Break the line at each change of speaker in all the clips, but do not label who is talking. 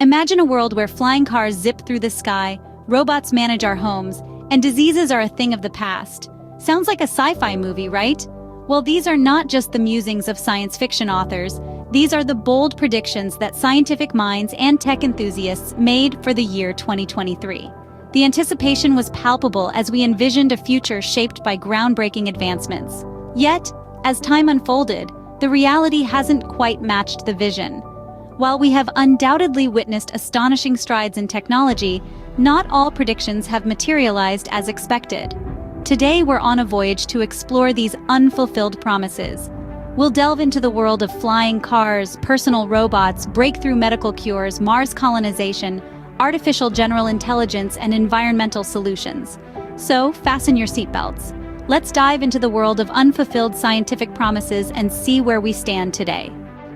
Imagine a world where flying cars zip through the sky, robots manage our homes, and diseases are a thing of the past. Sounds like a sci-fi movie, right? Well, these are not just the musings of science fiction authors. These are the bold predictions that scientific minds and tech enthusiasts made for the year 2023. The anticipation was palpable as we envisioned a future shaped by groundbreaking advancements. Yet, as time unfolded, the reality hasn't quite matched the vision. While we have undoubtedly witnessed astonishing strides in technology, not all predictions have materialized as expected. Today, we're on a voyage to explore these unfulfilled promises. We'll delve into the world of flying cars, personal robots, breakthrough medical cures, Mars colonization, artificial general intelligence, and environmental solutions. So, fasten your seatbelts. Let's dive into the world of unfulfilled scientific promises and see where we stand today.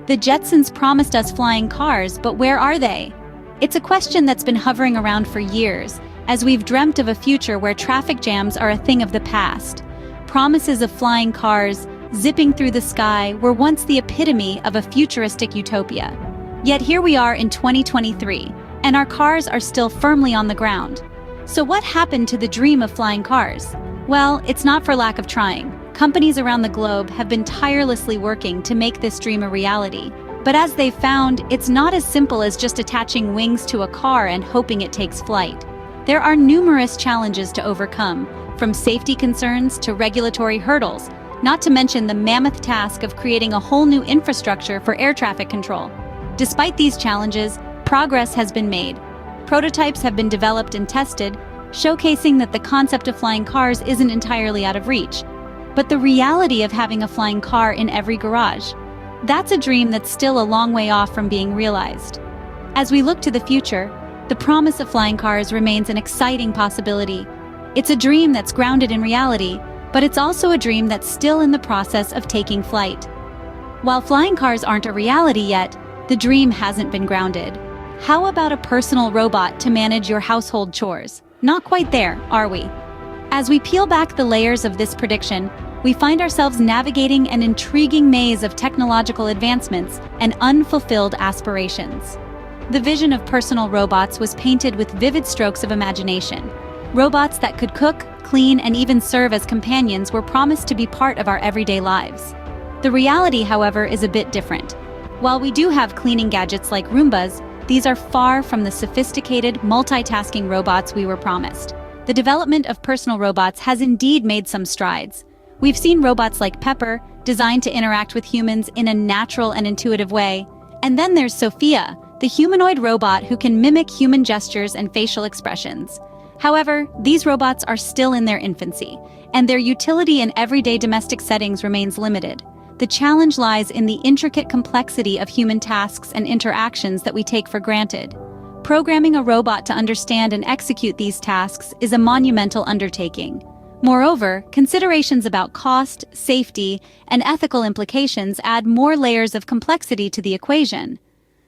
The Jetsons promised us flying cars, but where are they? It's a question that's been hovering around for years, as we've dreamt of a future where traffic jams are a thing of the past. Promises of flying cars, zipping through the sky, were once the epitome of a futuristic utopia. Yet here we are in 2023, and our cars are still firmly on the ground. So what happened to the dream of flying cars? Well, it's not for lack of trying. Companies around the globe have been tirelessly working to make this dream a reality. But as they've found, it's not as simple as just attaching wings to a car and hoping it takes flight. There are numerous challenges to overcome, from safety concerns to regulatory hurdles, not to mention the mammoth task of creating a whole new infrastructure for air traffic control. Despite these challenges, progress has been made. Prototypes have been developed and tested, showcasing that the concept of flying cars isn't entirely out of reach. But the reality of having a flying car in every garage, that's a dream that's still a long way off from being realized. As we look to the future, the promise of flying cars remains an exciting possibility. It's a dream that's grounded in reality, but it's also a dream that's still in the process of taking flight. While flying cars aren't a reality yet, the dream hasn't been grounded. How about a personal robot to manage your household chores? Not quite there, are we? As we peel back the layers of this prediction, we find ourselves navigating an intriguing maze of technological advancements and unfulfilled aspirations. The vision of personal robots was painted with vivid strokes of imagination. Robots that could cook, clean, and even serve as companions were promised to be part of our everyday lives. The reality, however, is a bit different. While we do have cleaning gadgets like Roombas, these are far from the sophisticated, multitasking robots we were promised. The development of personal robots has indeed made some strides. We've seen robots like Pepper, designed to interact with humans in a natural and intuitive way. And then there's Sophia, the humanoid robot who can mimic human gestures and facial expressions. However, these robots are still in their infancy, and their utility in everyday domestic settings remains limited. The challenge lies in the intricate complexity of human tasks and interactions that we take for granted. Programming a robot to understand and execute these tasks is a monumental undertaking. Moreover, considerations about cost, safety, and ethical implications add more layers of complexity to the equation.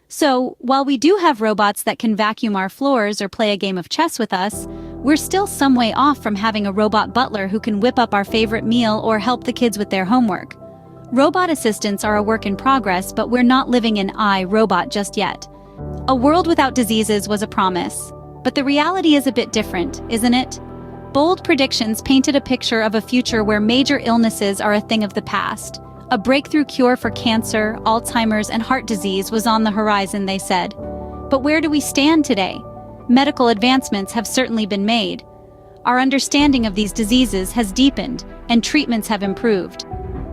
So, while we do have robots that can vacuum our floors or play a game of chess with us, we're still some way off from having a robot butler who can whip up our favorite meal or help the kids with their homework. Robot assistants are a work in progress, but we're not living in iRobot just yet. A world without diseases was a promise, but the reality is a bit different, isn't it? Bold predictions painted a picture of a future where major illnesses are a thing of the past. A breakthrough cure for cancer, Alzheimer's, and heart disease was on the horizon, they said. But where do we stand today? Medical advancements have certainly been made. Our understanding of these diseases has deepened, and treatments have improved.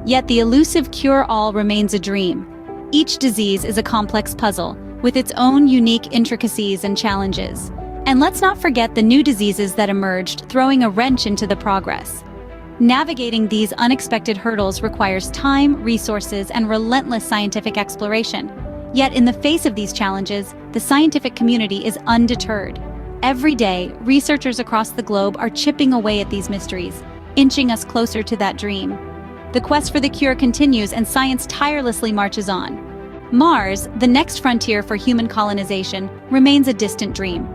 Yet the elusive cure-all remains a dream. Each disease is a complex puzzle, with its own unique intricacies and challenges. And let's not forget the new diseases that emerged, throwing a wrench into the progress. Navigating these unexpected hurdles requires time, resources, and relentless scientific exploration. Yet in the face of these challenges, the scientific community is undeterred. Every day, researchers across the globe are chipping away at these mysteries, inching us closer to that dream. The quest for the cure continues, and science tirelessly marches on. Mars, the next frontier for human colonization, remains a distant dream.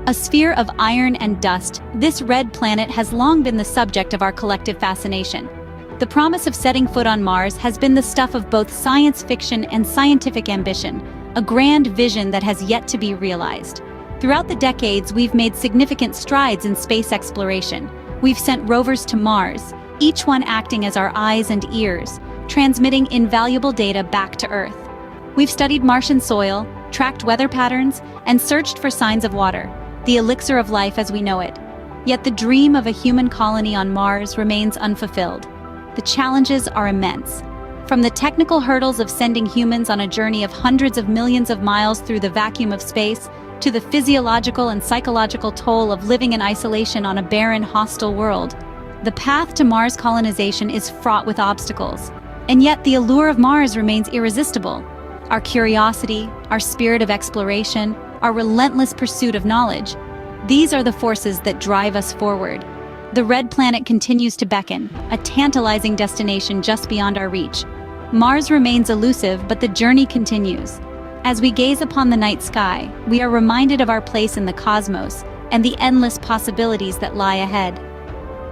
A sphere of iron and dust, this red planet has long been the subject of our collective fascination. The promise of setting foot on Mars has been the stuff of both science fiction and scientific ambition, a grand vision that has yet to be realized. Throughout the decades, we've made significant strides in space exploration. We've sent rovers to Mars, each one acting as our eyes and ears, transmitting invaluable data back to Earth. We've studied Martian soil, tracked weather patterns, and searched for signs of water, the elixir of life as we know it. Yet the dream of a human colony on Mars remains unfulfilled. The challenges are immense. From the technical hurdles of sending humans on a journey of hundreds of millions of miles through the vacuum of space, to the physiological and psychological toll of living in isolation on a barren, hostile world, the path to Mars colonization is fraught with obstacles. And yet the allure of Mars remains irresistible. Our curiosity, our spirit of exploration, our relentless pursuit of knowledge, these are the forces that drive us forward. The red planet continues to beckon, a tantalizing destination just beyond our reach. Mars remains elusive, but the journey continues. As we gaze upon the night sky, we are reminded of our place in the cosmos and the endless possibilities that lie ahead.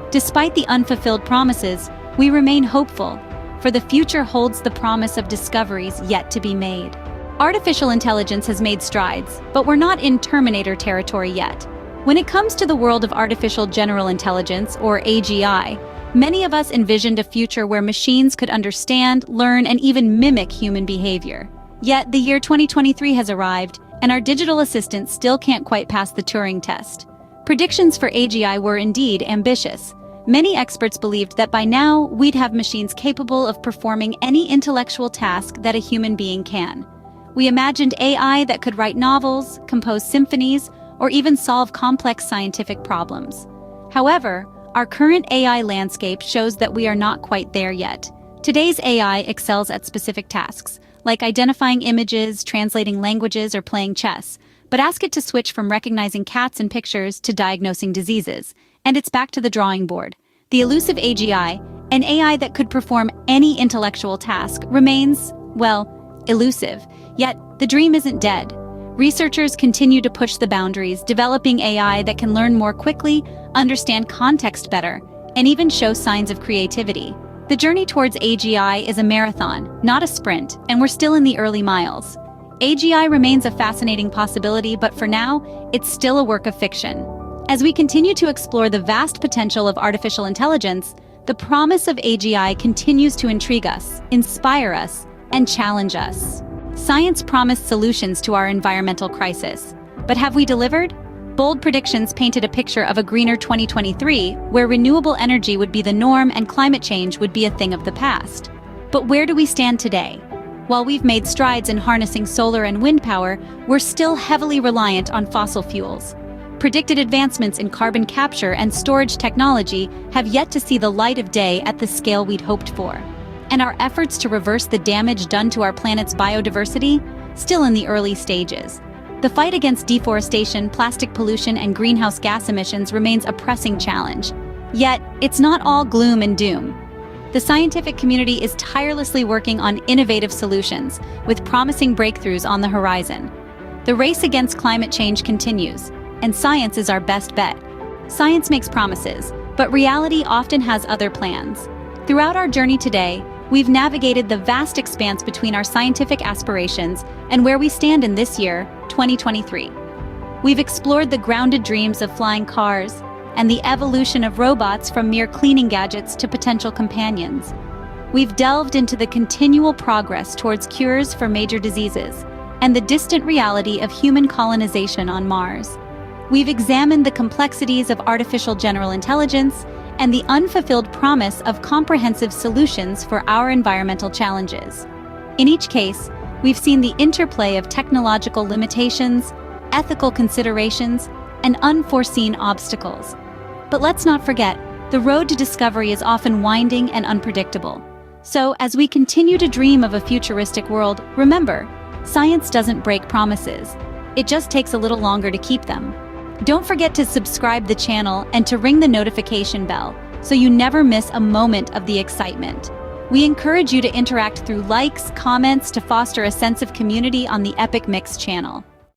Despite the unfulfilled promises, we remain hopeful, for the future holds the promise of discoveries yet to be made. Artificial intelligence has made strides, but we're not in Terminator territory yet. When it comes to the world of artificial general intelligence, or AGI, many of us envisioned a future where machines could understand, learn, and even mimic human behavior. Yet the year 2023 has arrived, and our digital assistants still can't quite pass the Turing test. Predictions for AGI were indeed ambitious. Many experts believed that by now, we'd have machines capable of performing any intellectual task that a human being can. We imagined AI that could write novels, compose symphonies, or even solve complex scientific problems. However, our current AI landscape shows that we are not quite there yet. Today's AI excels at specific tasks, like identifying images, translating languages, or playing chess. But ask it to switch from recognizing cats in pictures to diagnosing diseases, and it's back to the drawing board. The elusive AGI, an AI that could perform any intellectual task, remains, well, elusive. Yet, the dream isn't dead. Researchers continue to push the boundaries, developing AI that can learn more quickly, understand context better, and even show signs of creativity. The journey towards AGI is a marathon, not a sprint, and we're still in the early miles. AGI remains a fascinating possibility, but for now, it's still a work of fiction. As we continue to explore the vast potential of artificial intelligence, the promise of AGI continues to intrigue us, inspire us, and challenge us. Science promised solutions to our environmental crisis, but have we delivered? Bold predictions painted a picture of a greener 2023, where renewable energy would be the norm and climate change would be a thing of the past. But where do we stand today? While we've made strides in harnessing solar and wind power, we're still heavily reliant on fossil fuels. Predicted advancements in carbon capture and storage technology have yet to see the light of day at the scale we'd hoped for. And our efforts to reverse the damage done to our planet's biodiversity, still in the early stages. The fight against deforestation, plastic pollution, and greenhouse gas emissions remains a pressing challenge. Yet, it's not all gloom and doom. The scientific community is tirelessly working on innovative solutions, with promising breakthroughs on the horizon. The race against climate change continues, and science is our best bet. Science makes promises, but reality often has other plans. Throughout our journey today, we've navigated the vast expanse between our scientific aspirations and where we stand in this year, 2023. We've explored the grounded dreams of flying cars and the evolution of robots from mere cleaning gadgets to potential companions. We've delved into the continual progress towards cures for major diseases and the distant reality of human colonization on Mars. We've examined the complexities of artificial general intelligence and the unfulfilled promise of comprehensive solutions for our environmental challenges. In each case, we've seen the interplay of technological limitations, ethical considerations, and unforeseen obstacles. But let's not forget, the road to discovery is often winding and unpredictable. So, as we continue to dream of a futuristic world, remember, science doesn't break promises. It just takes a little longer to keep them. Don't forget to subscribe the channel and to ring the notification bell so you never miss a moment of the excitement. We encourage you to interact through likes, comments to foster a sense of community on the Epic Mix channel.